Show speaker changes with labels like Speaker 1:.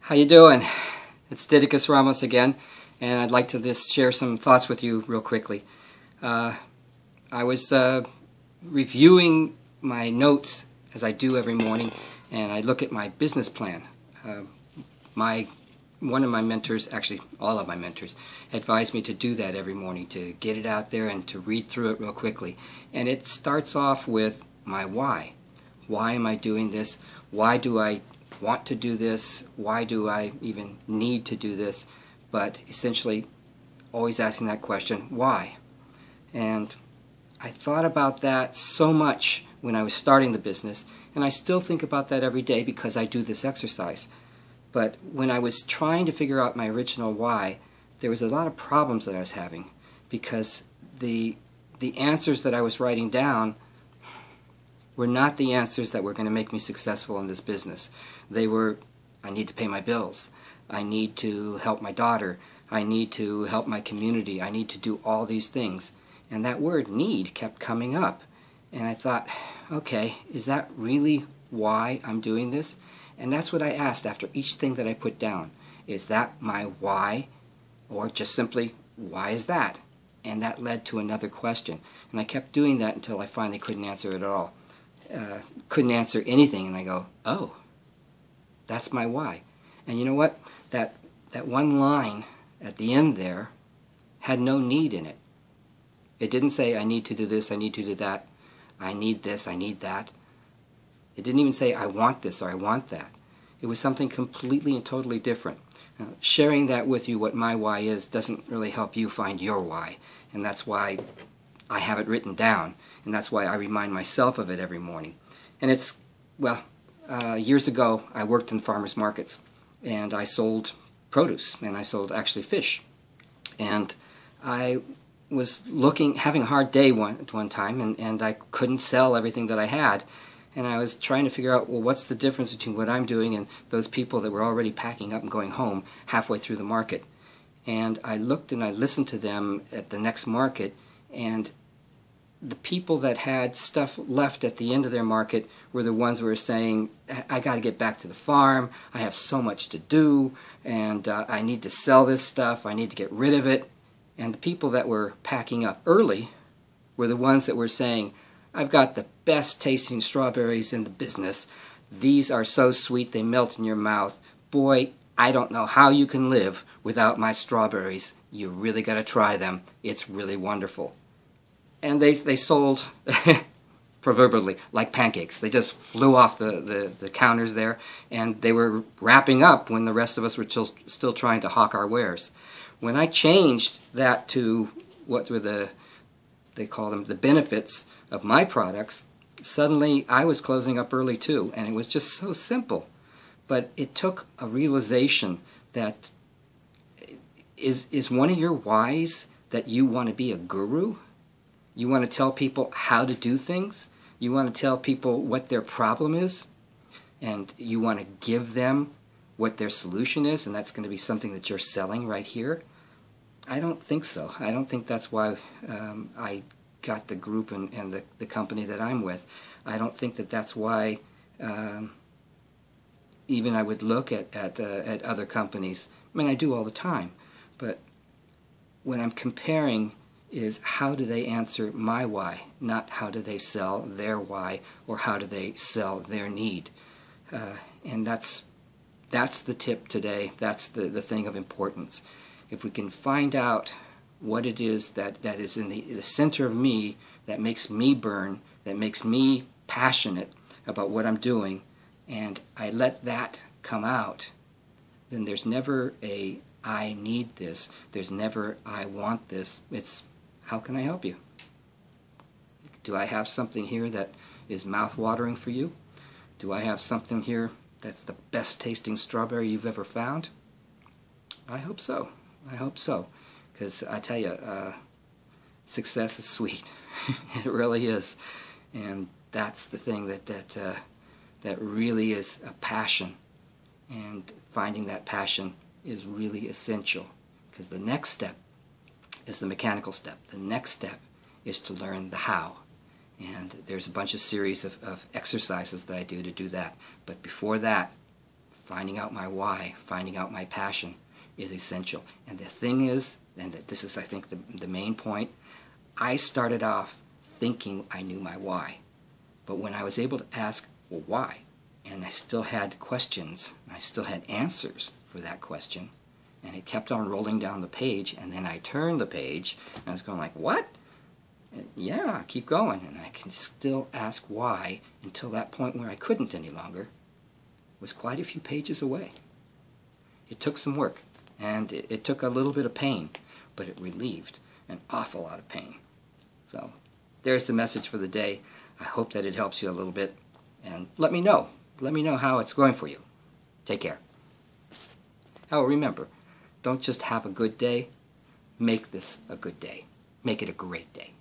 Speaker 1: How you doing? It's Didicus Ramos again, and I'd like to just share some thoughts with you real quickly. I was reviewing my notes as I do every morning, and I look at my business plan. One of my mentors, actually all of my mentors, advised me to do that every morning, to get it out there and to read through it real quickly. And it starts off with my why. Why am I doing this? Why do I want to do this? Why do I even need to do this? But essentially, always asking that question, why? And I thought about that so much when I was starting the business, and I still think about that every day because I do this exercise. But when I was trying to figure out my original why, there was a lot of problems that I was having because the answers that I was writing down were not the answers that were going to make me successful in this business. They were, I need to pay my bills, I need to help my daughter, I need to help my community, I need to do all these things. And that word need kept coming up. And I thought, okay, is that really why I'm doing this? And that's what I asked after each thing that I put down. Is that my why? Or just simply, why is that? And that led to another question. And I kept doing that until I finally couldn't answer it at all. Couldn't answer anything, and I go, oh, that's my why. And you know what? That one line at the end there had no need in it. It didn't say, I need to do this, I need to do that, I need this, I need that. It didn't even say, I want this or I want that. It was something completely and totally different. Now, sharing that with you, what my why is, doesn't really help you find your why. And that's why I have it written down. And that's why I remind myself of it every morning. And it's, well, years ago I worked in farmers markets. And I sold produce. And I sold actually fish. And I was having a hard day one time. And I couldn't sell everything that I had. And I was trying to figure out, well, what's the difference between what I'm doing and those people that were already packing up and going home halfway through the market. And I looked and I listened to them at the next market, and the people that had stuff left at the end of their market were the ones who were saying, I got to get back to the farm, I have so much to do, and I need to sell this stuff, I need to get rid of it. And the people that were packing up early were the ones that were saying, I've got the best tasting strawberries in the business. These are so sweet they melt in your mouth. Boy, I don't know how you can live without my strawberries. You really got to try them. It's really wonderful. And they sold, proverbially, like pancakes. They just flew off the counters there, and they were wrapping up when the rest of us were still trying to hawk our wares. When I changed that to what were they call them, the benefits of my products, suddenly I was closing up early too, and it was just so simple. But it took a realization that is one of your whys that you want to be a guru? You want to tell people how to do things? You want to tell people what their problem is? And you want to give them what their solution is, and that's going to be something that you're selling right here? I don't think so. I don't think that's why I got the group and the company that I'm with. I don't think that that's why even I would look at other companies. I mean, I do all the time, but when I'm comparing is how do they answer my why, not how do they sell their why or how do they sell their need. And that's the tip today. That's the thing of importance. If we can find out what it is that is in the center of me that makes me burn, that makes me passionate about what I'm doing, and I let that come out, then there's never a I need this, there's never I want this. It's how can I help you? Do I have something here that is mouth-watering for you? Do I have something here that's the best tasting strawberry you've ever found? I hope so. I hope so. Because I tell you, success is sweet. It really is. And that's the thing that really is a passion. And finding that passion is really essential. Because the next step is the mechanical step. The next step is to learn the how. And there's a bunch of series of exercises that I do to do that. But before that, finding out my why, finding out my passion is essential. And the thing is, and this is I think the main point, I started off thinking I knew my why. But when I was able to ask, well, why? And I still had questions, I still had answers for that question, and it kept on rolling down the page, and then I turned the page, and I was going like, what? And yeah, keep going, and I can still ask why until that point where I couldn't any longer was quite a few pages away. It took some work, and it took a little bit of pain, but it relieved an awful lot of pain. So there's the message for the day. I hope that it helps you a little bit, and let me know. Let me know how it's going for you. Take care. Oh, remember, don't just have a good day. Make this a good day. Make it a great day.